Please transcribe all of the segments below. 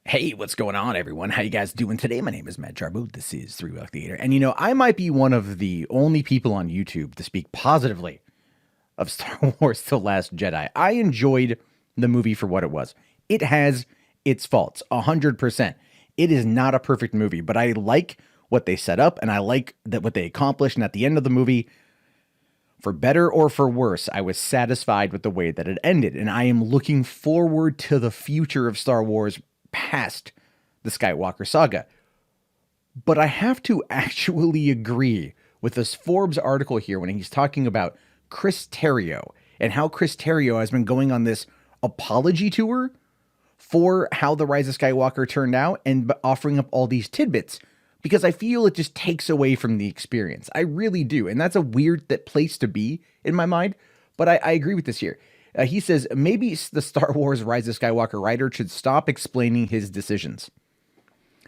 Hey, what's going on, everyone? How you guys doing today? My name is Matt Jarbo. This is 3 Buck Theater. And you know, I might be one of the only people on YouTube to speak positively of Star Wars The Last Jedi. I enjoyed the movie for what it was. It has its faults, 100%. It is not a perfect movie, but I like what they set up and I like that what they accomplished. And at the end of the movie, for better or for worse, I was satisfied with the way that it ended. And I am looking forward to the future of Star Wars past the Skywalker saga. But I have to actually agree with this Forbes article here when he's talking about Chris Terrio and how Chris Terrio has been going on this apology tour for how the Rise of Skywalker turned out and offering up all these tidbits because I feel it just takes away from the experience. I really do. And that's a weird place to be in my mind. But I agree with this here. He says, maybe the Star Wars Rise of Skywalker writer should stop explaining his decisions.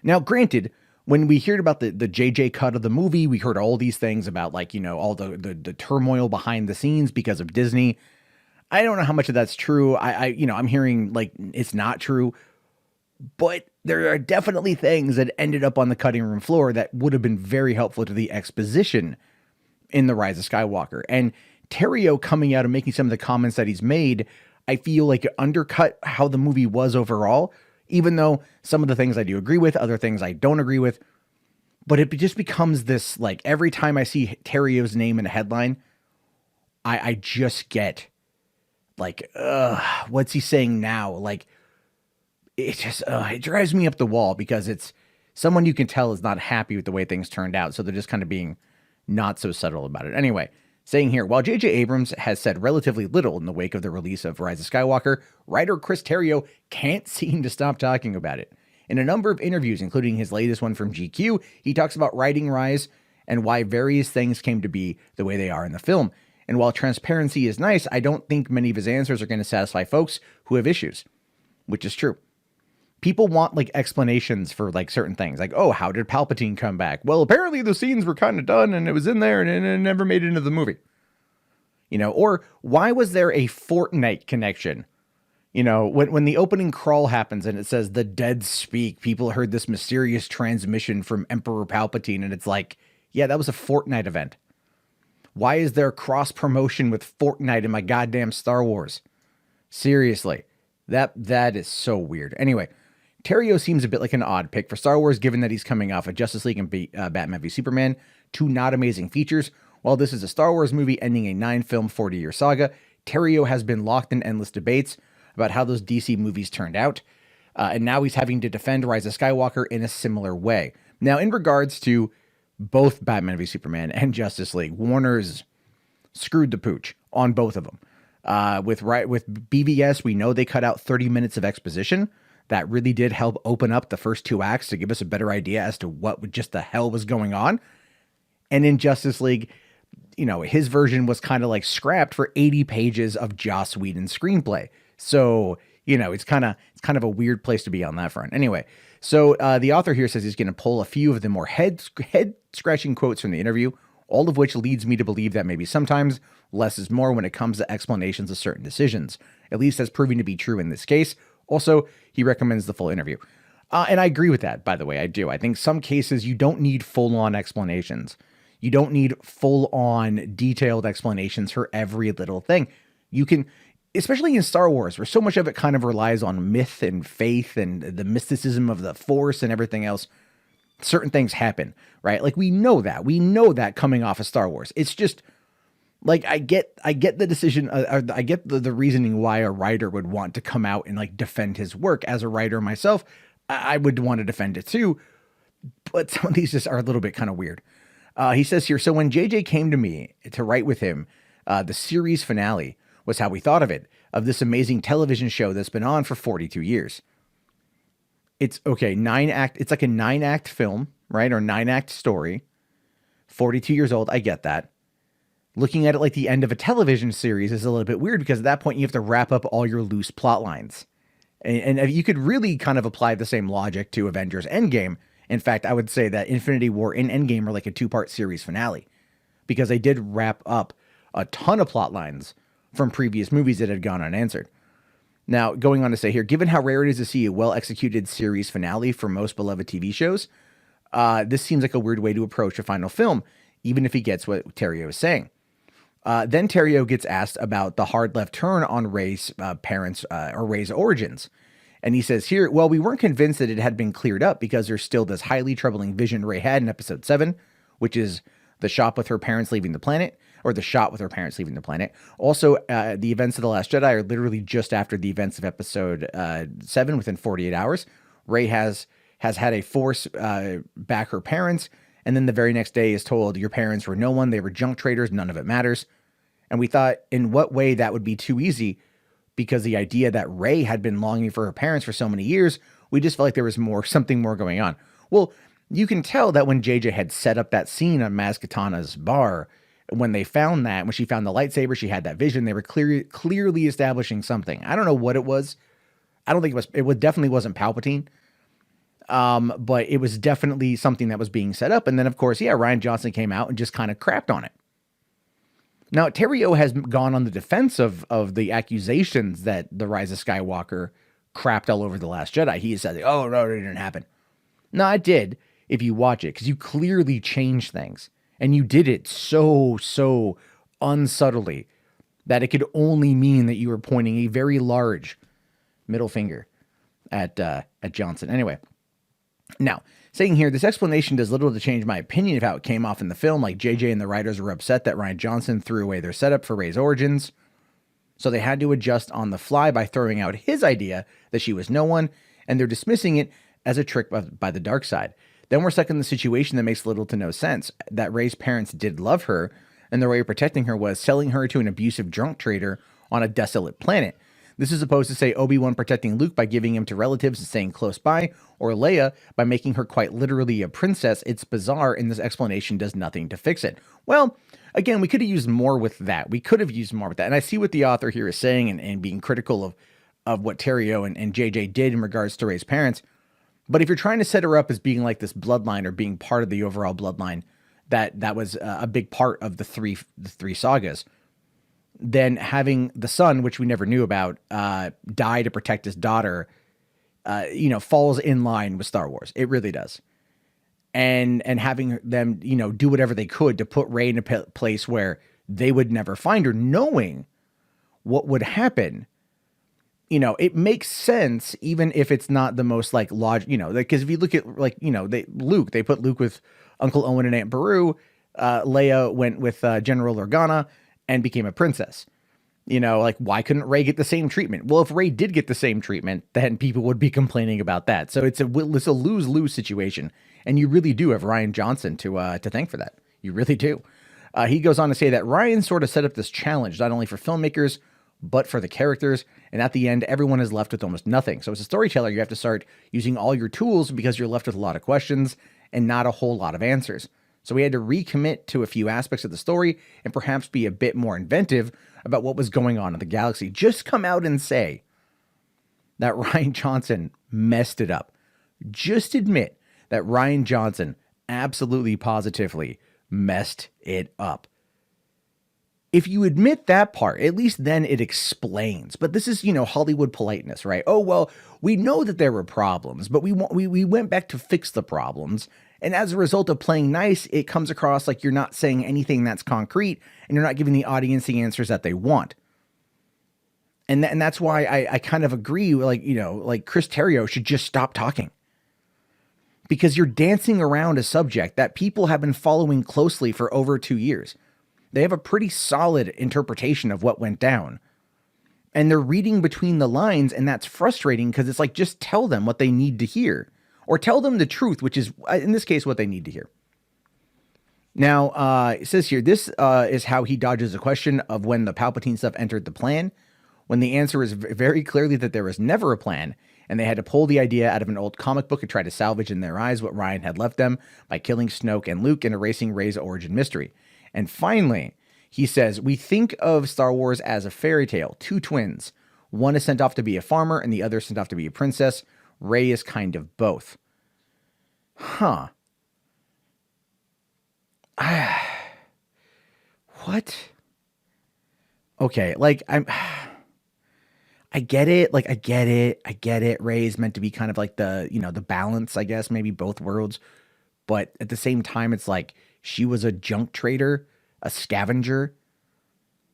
Now, granted, when we heard about the JJ cut of the movie, we heard all these things about, like, you know, all the turmoil behind the scenes because of Disney. I don't know how much of that's true. I'm hearing like it's not true, but there are definitely things that ended up on the cutting room floor that would have been very helpful to the exposition in the Rise of Skywalker. And Terrio coming out and making some of the comments that he's made, I feel like it undercut how the movie was overall, even though some of the things I do agree with, other things I don't agree with. But it just becomes this, like, every time I see Terrio's name in a headline, I just get like, what's he saying now? Like, it just, it drives me up the wall because it's someone you can tell is not happy with the way things turned out. So they're just kind of being not so subtle about it. Anyway, saying here, while JJ Abrams has said relatively little in the wake of the release of Rise of Skywalker, writer Chris Terrio can't seem to stop talking about it. In a number of interviews, including his latest one from GQ, he talks about writing Rise and why various things came to be the way they are in the film. And while transparency is nice, I don't think many of his answers are going to satisfy folks who have issues, which is true. People want like explanations for like certain things, like, oh, how did Palpatine come back? Well, apparently the scenes were kind of done and it was in there and it never made it into the movie. You know, or why was there a Fortnite connection? You know, when the opening crawl happens and it says the dead speak, people heard this mysterious transmission from Emperor Palpatine. And it's like, yeah, that was a Fortnite event. Why is there cross promotion with Fortnite in my goddamn Star Wars? Seriously, that is so weird. Anyway, Terrio seems a bit like an odd pick for Star Wars, given that he's coming off of Justice League and Batman v Superman, two not amazing features. While this is a Star Wars movie ending a 9-film, 40-year saga, Terrio has been locked in endless debates about how those DC movies turned out, and now he's having to defend Rise of Skywalker in a similar way. Now, in regards to both Batman v Superman and Justice League, Warner's screwed the pooch on both of them. With BVS, we know they cut out 30 minutes of exposition. That really did help open up the first two acts to give us a better idea as to what just the hell was going on. And in Justice League, you know, his version was kind of like scrapped for 80 pages of Joss Whedon's screenplay. So, you know, it's kind of a weird place to be on that front. Anyway, so the author here says he's going to pull a few of the more head-scratching quotes from the interview, all of which leads me to believe that maybe sometimes less is more when it comes to explanations of certain decisions. At least that's proving to be true in this case. Also, he recommends the full interview. And I agree with that, by the way. I do. I think some cases you don't need full-on explanations. You don't need full-on detailed explanations for every little thing. You can, especially in Star Wars, where so much of it kind of relies on myth and faith and the mysticism of the Force and everything else, certain things happen, right? Like, we know that coming off of Star Wars. It's just, like, I get the decision, I get the reasoning why a writer would want to come out and, like, defend his work. As a writer myself, I would want to defend it too, but some of these just are a little bit kind of weird. He says here, so when JJ came to me to write with him, the series finale was how we thought of it, of this amazing television show that's been on for 42 years. It's okay, it's like a 9-act film, right? Or 9-act story, 42 years old. I get that. Looking at it like the end of a television series is a little bit weird because at that point you have to wrap up all your loose plot lines. And you could really kind of apply the same logic to Avengers Endgame. In fact, I would say that Infinity War and Endgame are like a 2-part series finale because they did wrap up a ton of plot lines from previous movies that had gone unanswered. Now, going on to say here, given how rare it is to see a well-executed series finale for most beloved TV shows, this seems like a weird way to approach a final film, even if he gets what Terrio is saying. Then Terrio gets asked about the hard left turn on Ray's parents or Ray's origins. And he says here, well, we weren't convinced that it had been cleared up because there's still this highly troubling vision Ray had in episode 7, which is the shot with her parents leaving the planet, or the shot with her parents leaving the planet. Also, the events of The Last Jedi are literally just after the events of episode 7, within 48 hours. Ray has had a force back her parents, and then the very next day is told, your parents were no one, they were junk traders, none of it matters. And we thought, in what way that would be too easy, because the idea that Ray had been longing for her parents for so many years, we just felt like there was something more going on. Well, you can tell that when JJ had set up that scene on Maz Kanata's bar, when they found that, when she found the lightsaber, she had that vision, they were clearly establishing something. I don't know what it was. I don't think it definitely wasn't Palpatine. But it was definitely something that was being set up. And then, of course, Rian Johnson came out and just kind of crapped on it. Now, Terrio has gone on the defense of the accusations that the Rise of Skywalker crapped all over The Last Jedi. He said, oh, no, it didn't happen. No, it did, if you watch it, because you clearly changed things. And you did it so unsubtly that it could only mean that you were pointing a very large middle finger at Johnson. Anyway. Now, saying here, this explanation does little to change my opinion of how it came off in the film. Like, JJ and the writers were upset that Rian Johnson threw away their setup for Rey's origins, so they had to adjust on the fly by throwing out his idea that she was no one, and they're dismissing it as a trick by the dark side. Then we're stuck in the situation that makes little to no sense, that Rey's parents did love her, and their way of protecting her was selling her to an abusive drunk trader on a desolate planet. This is supposed to say Obi-Wan protecting Luke by giving him to relatives and staying close by, or Leia by making her quite literally a princess. It's bizarre, and this explanation does nothing to fix it. Well, again, we could have used more with that. And I see what the author here is saying and being critical of what Terrio and JJ did in regards to Rey's parents. But if you're trying to set her up as being like this bloodline or being part of the overall bloodline, that was a big part of the three sagas, then having the son, which we never knew about, die to protect his daughter, falls in line with Star Wars. It really does. And having them, do whatever they could to put Rey in a place where they would never find her, knowing what would happen. It makes sense, even if it's not the most because if you look at they put Luke with Uncle Owen and Aunt Beru, Leia went with General Organa and became a princess. Why couldn't Rey get the same treatment? Well, if Rey did get the same treatment, then people would be complaining about that. So it's a lose-lose situation. And you really do have Rian Johnson to thank for that. You really do. He goes on to say that Rian sort of set up this challenge, not only for filmmakers, but for the characters. And at the end, everyone is left with almost nothing. So as a storyteller, you have to start using all your tools because you're left with a lot of questions and not a whole lot of answers. So we had to recommit to a few aspects of the story and perhaps be a bit more inventive about what was going on in the galaxy. Just come out and say that Rian Johnson messed it up. Just admit that Rian Johnson absolutely positively messed it up. If you admit that part, at least then it explains. But this is, Hollywood politeness, right? Oh, well, we know that there were problems, but we went back to fix the problems. And as a result of playing nice, it comes across like you're not saying anything that's concrete and you're not giving the audience the answers that they want. And that's why I kind of agree, like Chris Terrio should just stop talking. Because you're dancing around a subject that people have been following closely for over 2 years. They have a pretty solid interpretation of what went down. And they're reading between the lines, and that's frustrating because it's like, just tell them what they need to hear. Or tell them the truth, which is, in this case, what they need to hear. Now, it says here, this is how he dodges the question of when the Palpatine stuff entered the plan, when the answer is very clearly that there was never a plan, and they had to pull the idea out of an old comic book and try to salvage in their eyes what Rian had left them by killing Snoke and Luke and erasing Rey's origin mystery. And finally, he says, we think of Star Wars as a fairy tale, two twins. One is sent off to be a farmer and the other is sent off to be a princess. Rey is kind of both. Huh. What? Okay, I get it. Like, I get it. I get it. Rey is meant to be kind of like the, the balance, I guess, maybe both worlds. But at the same time, it's like she was a junk trader, a scavenger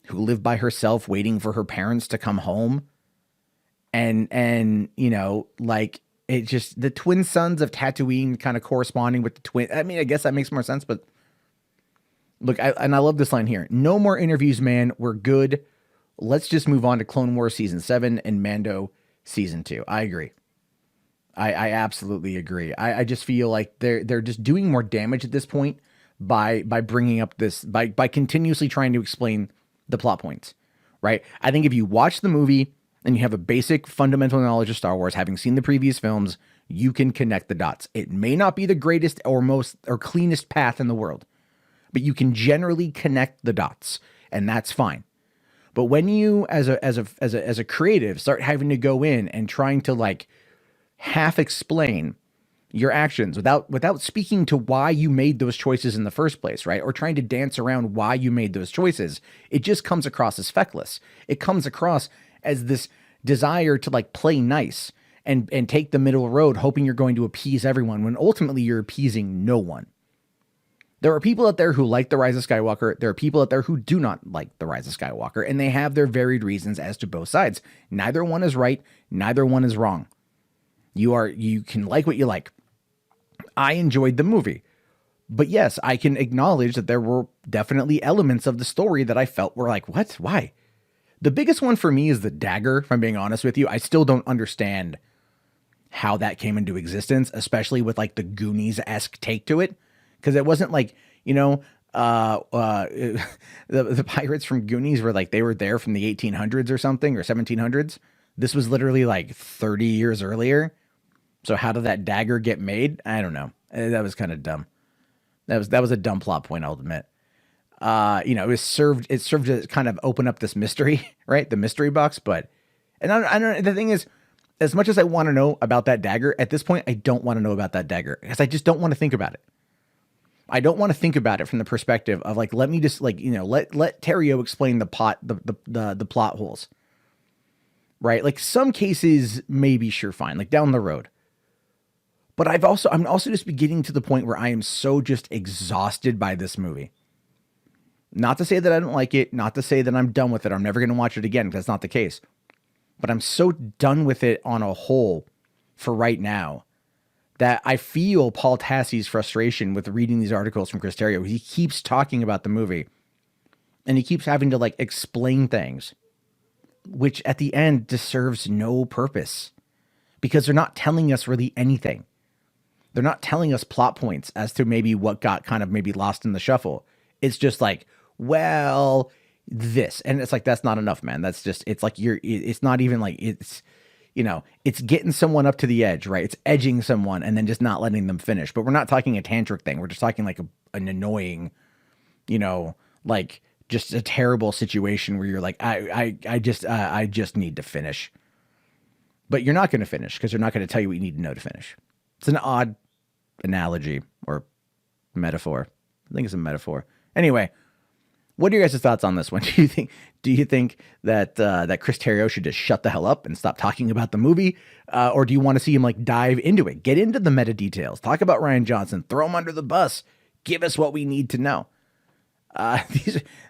who lived by herself waiting for her parents to come home. And like, it just, the twin sons of Tatooine kind of corresponding with the twin. I mean, I guess that makes more sense, but look, I love this line here. No more interviews, man. We're good. Let's just move on to Clone Wars Season 7 and Mando Season 2. I agree. I absolutely agree. I just feel like they're just doing more damage at this point by bringing up this, by continuously trying to explain the plot points, right? I think if you watch the movie and you have a basic fundamental knowledge of Star Wars, having seen the previous films, you can connect the dots. It may not be the greatest or most or cleanest path in the world, but you can generally connect the dots, and that's fine. But when you, as a creative, start having to go in and trying to like half explain your actions without speaking to why you made those choices in the first place, right? Or trying to dance around why you made those choices, it just comes across as feckless. It comes across as this desire to like play nice and take the middle road, hoping you're going to appease everyone when ultimately you're appeasing no one. There are people out there who like The Rise of Skywalker. There are people out there who do not like The Rise of Skywalker, and they have their varied reasons as to both sides. Neither one is right. Neither one is wrong. You can like what you like. I enjoyed the movie, but yes, I can acknowledge that there were definitely elements of the story that I felt were like, what? Why? The biggest one for me is the dagger, if I'm being honest with you. I still don't understand how that came into existence, especially with like the Goonies-esque take to it. Because it wasn't like, the pirates from Goonies were like, they were there from the 1800s or something, or 1700s. This was literally like 30 years earlier. So how did that dagger get made? I don't know. That was kind of dumb. That was a dumb plot point, I'll admit. It served to kind of open up this mystery, right? The mystery box. But, and I don't, the thing is, as much as I want to know about that dagger, at this point, I don't want to know about that dagger because I just don't want to think about it. I don't want to think about it from the perspective of like, let me just like, let Terrio explain the plot holes, right? Like some cases, maybe sure, fine, like down the road. But I'm also just getting to the point where I am so just exhausted by this movie. Not to say that I don't like it, not to say that I'm done with it. I'm never going to watch it again because that's not the case. But I'm so done with it on a whole for right now that I feel Paul Tassi's frustration with reading these articles from Chris Terrio. He keeps talking about the movie and he keeps having to like explain things, which at the end just serves no purpose because they're not telling us really anything. They're not telling us plot points as to maybe what got kind of maybe lost in the shuffle. It's just like, well, this, and it's like, that's not enough, man. That's just, it's like it's not even like it's getting someone up to the edge, right? It's edging someone and then just not letting them finish. But we're not talking a tantric thing. We're just talking like an annoying, like just a terrible situation where you're like, I just need to finish. But you're not going to finish because they're not going to tell you what you need to know to finish. It's an odd analogy or metaphor. I think it's a metaphor. Anyway, what are your guys' thoughts on this one? Do you think that that Chris Terrio should just shut the hell up and stop talking about the movie? Or do you want to see him like dive into it? Get into the meta details. Talk about Rian Johnson. Throw him under the bus. Give us what we need to know.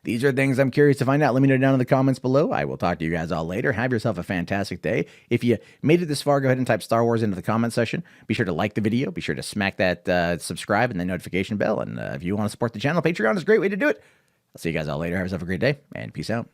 These are things I'm curious to find out. Let me know down in the comments below. I will talk to you guys all later. Have yourself a fantastic day. If you made it this far, go ahead and type Star Wars into the comment section. Be sure to like the video. Be sure to smack that subscribe and the notification bell. And if you want to support the channel, Patreon is a great way to do it. I'll see you guys all later. Have yourself a great day and peace out.